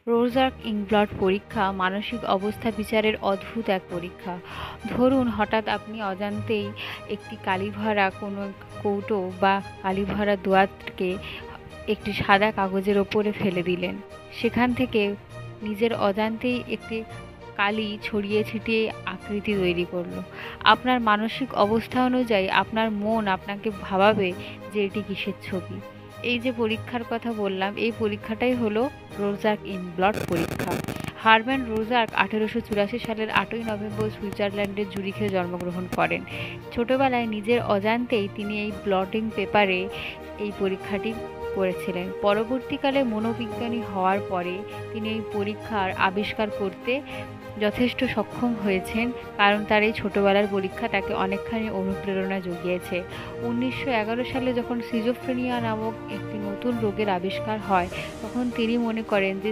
রোজার্ক ইংব্লড পরীক্ষা মানসিক অবস্থা বিচারের অদ্ভুত এক পরীক্ষা। ধরুন হঠাৎ আপনি অজান্তেই একটি কালিভরা কোনো কৌটো বা কালিভরা দোয়াতকে একটি সাদা কাগজের ওপরে ফেলে দিলেন। সেখান থেকে নিজের অজান্তেই একটি কালি ছড়িয়ে ছিটিয়ে আকৃতি তৈরি করলো। আপনার মানসিক অবস্থা অনুযায়ী আপনার মন আপনাকে ভাবাবে যে এটি কিসের ছবি। এই যে পরীক্ষার কথা বললাম, এই পরীক্ষাটাই হলো রোজার্ক ইনব্লড পরীক্ষা। হারম্যান রোজার্ক 1884 সালের 8ই নভেম্বর সুইজারল্যান্ডের জুরিখে জন্মগ্রহণ করেন। ছোটবেলায় নিজের অজান্তেই তিনি এই ব্লটিং পেপারে এই পরীক্ষাটি করেছিলেন। পরবর্তীকালে মনোবিজ্ঞানী হওয়ার পরে তিনি এই পরীক্ষার আবিষ্কার করতে যথেষ্ট সক্ষম হয়েছেন, কারণ তার এই ছোটবেলার পরীক্ষা তাকে অনেকখানি অনুপ্রেরণা জুগিয়েছে। 1911 সালে যখন সিজোফ্রেনিয়া নামক একটি নতুন রোগের আবিষ্কার হয়, তখন তিনি মনে করেন যে